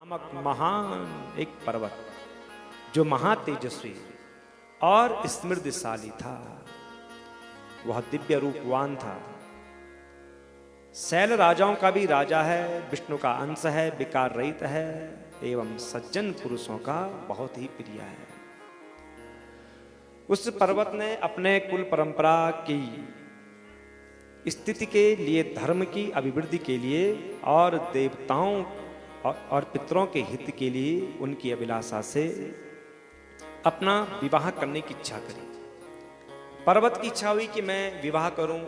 महान एक पर्वत जो महातेजस्वी और स्मृतिशाली था, वह दिव्य रूपवान था। शैल राजाओं का भी राजा है, विष्णु का अंश है, विकार रहित है एवं सज्जन पुरुषों का बहुत ही प्रिय है। उस पर्वत ने अपने कुल परंपरा की स्थिति के लिए, धर्म की अभिवृद्धि के लिए और देवताओं और पितरों के हित के लिए उनकी अभिलाषा से अपना विवाह करने की इच्छा करी। पर्वत की इच्छा हुई कि मैं विवाह करूं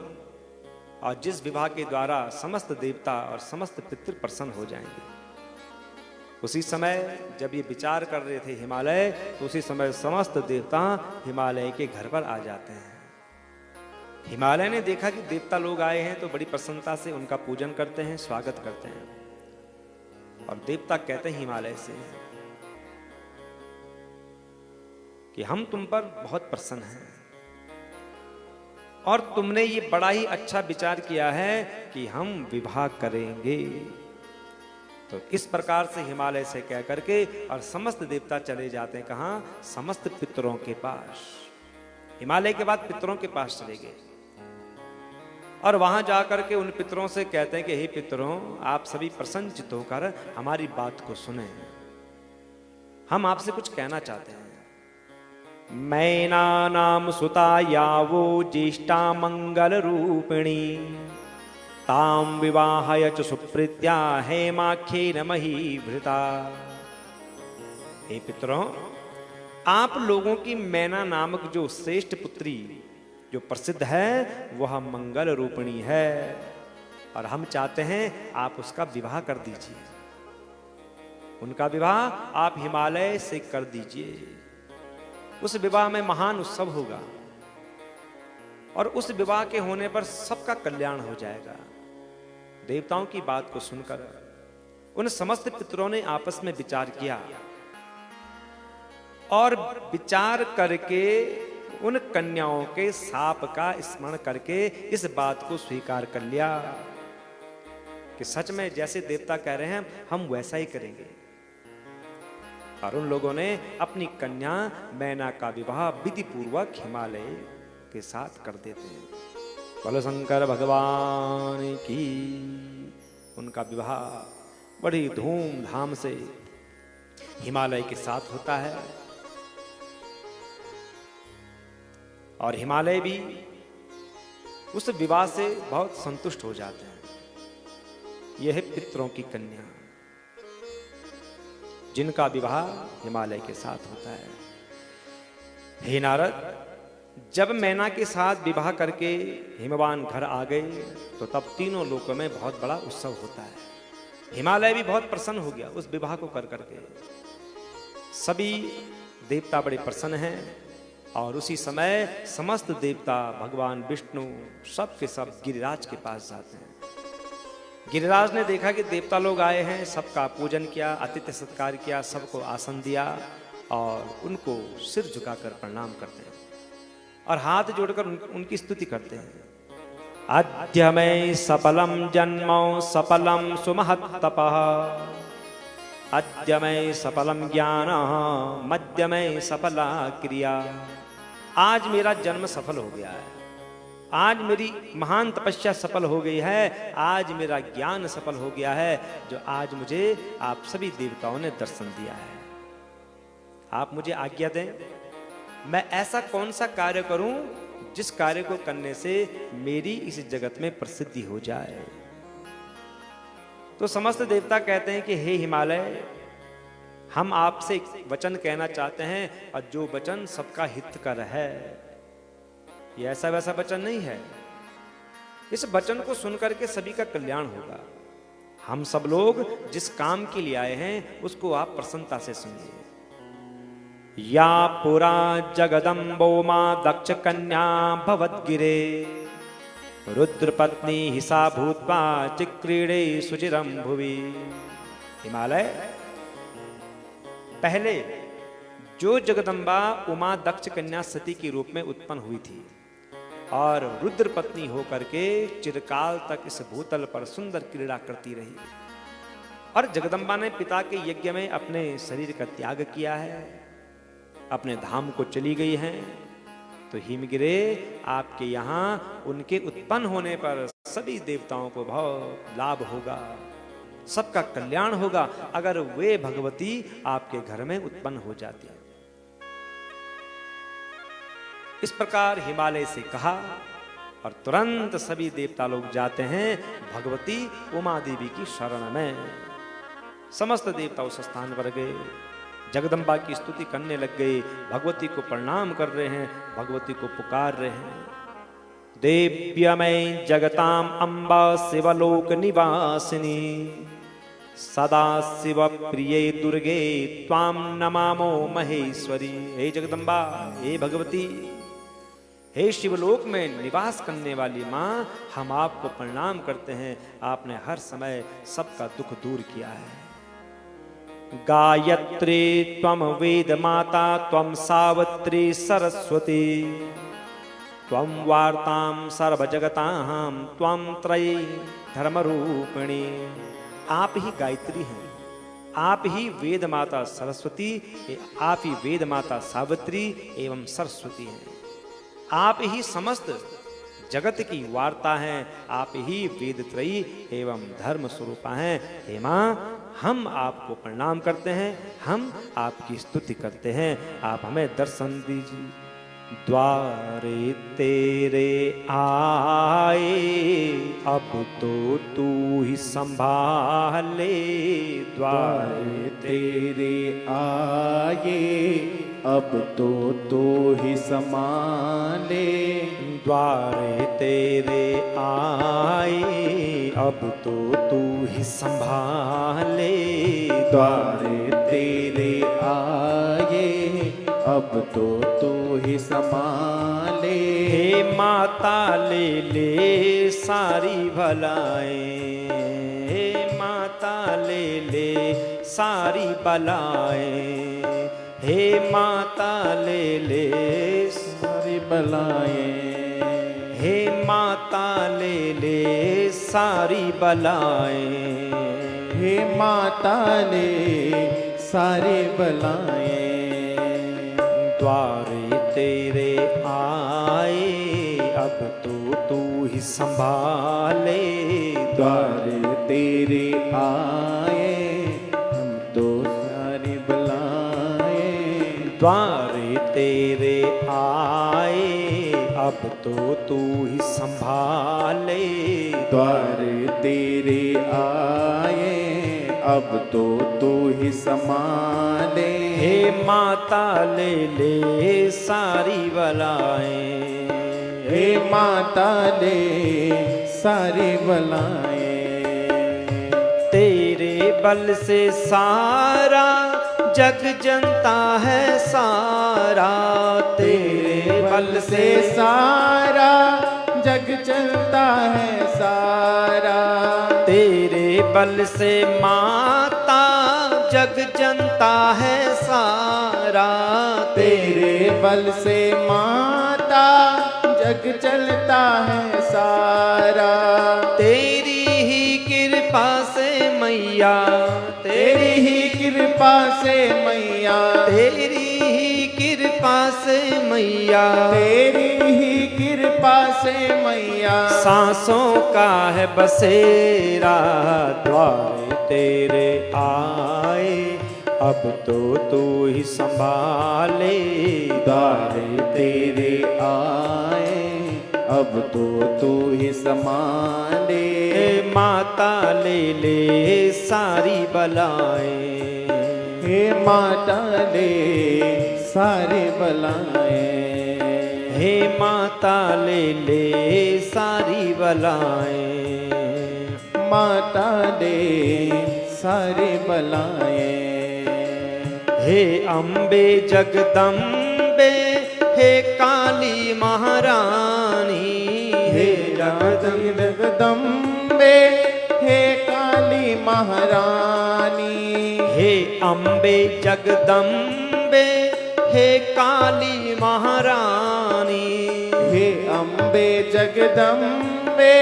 और जिस विवाह के द्वारा समस्त देवता और समस्त पितृ प्रसन्न हो जाएंगे। उसी समय जब ये विचार कर रहे थे हिमालय, तो उसी समय समस्त देवता हिमालय के घर पर आ जाते हैं। हिमालय ने देखा कि देवता लोग आए हैं तो बड़ी प्रसन्नता से उनका पूजन करते हैं, स्वागत करते हैं। और देवता कहते हैं हिमालय से कि हम तुम पर बहुत प्रसन्न हैं और तुमने ये बड़ा ही अच्छा विचार किया है कि हम विवाह करेंगे। तो इस प्रकार से हिमालय से कह करके और समस्त देवता चले जाते हैं कहां? समस्त पितरों के पास। हिमालय के बाद पितरों के पास चले गए और वहां जाकर के उन पितरों से कहते हैं कि हे पितरों, आप सभी प्रसन्नचित्त होकर हमारी बात को सुने, हम आपसे कुछ कहना चाहते हैं। मैना नाम सुता यावो ज्येष्ठा मंगल रूपिणी ताम विवाहय च सुप्रीत्या हेमाख्येन महीभृता। हे पितरों, आप लोगों की मैना नामक जो श्रेष्ठ पुत्री जो प्रसिद्ध है वह मंगल रूपिणी है और हम चाहते हैं आप उसका विवाह कर दीजिए। उनका विवाह आप हिमालय से कर दीजिए। उस विवाह में महान उत्सव होगा और उस विवाह के होने पर सबका कल्याण हो जाएगा। देवताओं की बात को सुनकर उन समस्त पितरों ने आपस में विचार किया और विचार करके उन कन्याओं के शाप का स्मरण करके इस बात को स्वीकार कर लिया कि सच में जैसे देवता कह रहे हैं हम वैसा ही करेंगे। और उन लोगों ने अपनी कन्या मैना का विवाह विधि पूर्वक हिमालय के साथ कर देते हैं। बोलो शंकर भगवान की। उनका विवाह बड़ी धूमधाम से हिमालय के साथ होता है और हिमालय भी उस विवाह से बहुत संतुष्ट हो जाते हैं। यह है पितरों की कन्या जिनका विवाह हिमालय के साथ होता है। हे नारद, जब मैना के साथ विवाह करके हिमवान घर आ गए तो तब तीनों लोकों में बहुत बड़ा उत्सव होता है। हिमालय भी बहुत प्रसन्न हो गया उस विवाह को कर करके। सभी देवता बड़े प्रसन्न हैं और उसी समय समस्त देवता भगवान विष्णु सब के सब गिरिराज के पास जाते हैं। गिरिराज ने देखा कि देवता लोग आए हैं, सबका पूजन किया, आतिथ्य सत्कार किया, सबको आसन दिया और उनको सिर झुकाकर प्रणाम करते हैं और हाथ जोड़कर उनकी स्तुति करते हैं। अद्य मे सफलम जन्मो सफलम सुमहत् तपः अद्य मे सफलम ज्ञान मद्य मे सफला क्रिया। आज मेरा जन्म सफल हो गया है, आज मेरी महान तपस्या सफल हो गई है, आज मेरा ज्ञान सफल हो गया है जो आज मुझे आप सभी देवताओं ने दर्शन दिया है। आप मुझे आज्ञा दें, मैं ऐसा कौन सा कार्य करूं जिस कार्य को करने से मेरी इस जगत में प्रसिद्धि हो जाए। तो समस्त देवता कहते हैं कि हे हिमालय, हम आपसे एक वचन कहना चाहते हैं और जो वचन सबका हितकर है। ये ऐसा वैसा वचन नहीं है, इस वचन को सुनकर के सभी का कल्याण होगा। हम सब लोग जिस काम के लिए आए हैं उसको आप प्रसन्नता से सुनिए। या पुरा जगदम्बो मां दक्ष कन्या भवद्गिरे रुद्र पत्नी हिसा भूत्वा चिक्रीडे सुचिरम भुवि। हिमालय, पहले जो जगदम्बा उमा दक्ष कन्या सती के रूप में उत्पन्न हुई थी और रुद्र पत्नी होकर के चिरकाल तक इस भूतल पर सुंदर क्रीड़ा करती रही, और जगदम्बा ने पिता के यज्ञ में अपने शरीर का त्याग किया है, अपने धाम को चली गई हैं। तो हिमगिरे, आपके यहाँ उनके उत्पन्न होने पर सभी देवताओं को बहुत लाभ होगा, सबका कल्याण होगा अगर वे भगवती आपके घर में उत्पन्न हो जाती है। इस प्रकार हिमालय से कहा और तुरंत सभी देवता लोग जाते हैं भगवती उमा देवी की शरण में। समस्त देवता उस स्थान पर गए, जगदम्बा की स्तुति करने लग गए, भगवती को प्रणाम कर रहे हैं, भगवती को पुकार रहे हैं। देव्यमय जगताम अम्बा शिवलोक निवासिनी, सदा शिव प्रिय दुर्गे त्वाम नमामो महेश्वरी। हे जगदम्बा, हे भगवती, हे शिवलोक में निवास करने वाली माँ, हम आपको प्रणाम करते हैं। आपने हर समय सबका दुख दूर किया है। गायत्री त्वम वेद माता त्वम सावित्री सरस्वती, त्वम वार्ताम सर्व जगताम त्वम त्रयी धर्म रूपिणी। आप ही गायत्री हैं, आप ही वेद माता सरस्वती, आप ही वेद माता सावित्री एवं सरस्वती हैं। आप ही समस्त जगत की वार्ता हैं, आप ही वेद त्रयी एवं धर्म स्वरूपा हैं। हे मां, हम आपको प्रणाम करते हैं, हम आपकी स्तुति करते हैं, आप हमें दर्शन दीजिए। द्वारे तेरे आए अब तो तू ही संभाले, द्वारे तेरे आए अब तो तू ही संभाले, द्वारे तेरे आए अब तो तू ही संभाले, द्वारे तेरे आए अब तो तू ही संभाले। हे माता ले ले सारी भलाएं, हे माता ले ले सारी बलाएं, हे माता ले ले सारी बलाएं, हे माता ले ले सारी बलाएं, हे माता ले सारी बलाएं। द्वारे तेरे आए अब तो तू ही संभाले, द्वारे तेरे आए हम तो सारी बलाएं, द्वारे तेरे आए अब तो तू ही संभाले, द्वारे तेरे आए अब तो तू ही संभाले। हे माता ले ले सारी बलाएं, हे माता ले सारी बलाएं, तेरे बल से सारा जग जनता है सारा, तेरे बल से सारा जग चलता है सारा, तेरे बल से माता जग जनता है सारा, तेरे बल से माता जग चलता है सारा, तेरी ही कृपा से मैया, तेरी ही कृपा से मैया, तेरी ही कृपा से मैया, तेरी ही कृपा से मैया, सांसों का है बसेरा, द्वारे तेरे आए अब तो तू ही संभाले, द्वारे तेरे आए अब तो तू ही संभाले। हे माता ले ले सारी बलाएं, हे माता ले सारे बलाएं, हे माता ले ले सारी बलाएं, माता ले सारे बलाएं, हे अम्बे जगदम्बे हे काली महारानी, हे जगदम्बे हे काली महारानी, हे अम्बे जगदम्बे हे काली महारानी, हे अम्बे जगदम्बे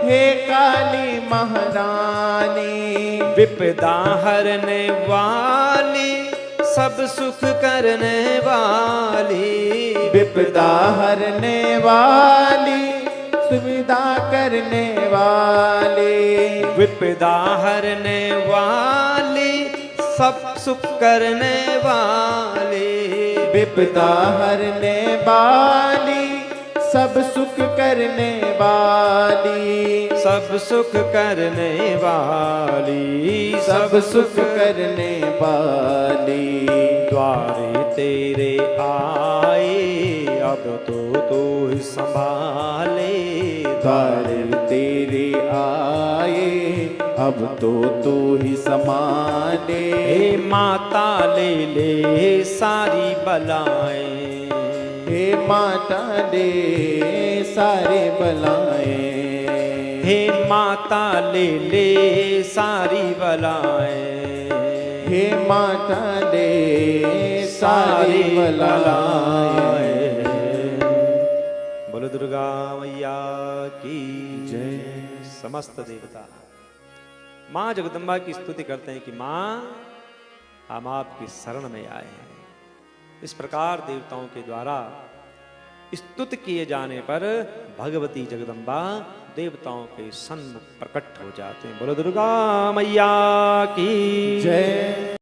हे काली महारानी, विपदा हरने वाली, सब सुख करने वाली, विपदा हरने वाली, सुविधा करने वाली, विपदा हरने वाली, सब सुख करने वाली, विपदा हरने वाली, सब सुख करने वाली, सब सुख करने वाली, सब सुख करने वाली। द्वारे तेरे आए, अब तो तू ही संभाले, द्वार तेरे आए, अब तो तू ही संभाले। हे माता ले ले सारी बलाएं, हे माता दे सारे बलाएं, हे माता ले ले सारी बलाएं, हे माता दे सारी बलाएं। बोलो दुर्गा मैया की जय। समस्त देवता माँ जगदम्बा की स्तुति करते हैं कि माँ हम आपकी शरण में आए हैं। इस प्रकार देवताओं के द्वारा स्तुति किए जाने पर भगवती जगदम्बा देवताओं के सन्मुख प्रकट हो जाते हैं। बोलो दुर्गा मैया की जय।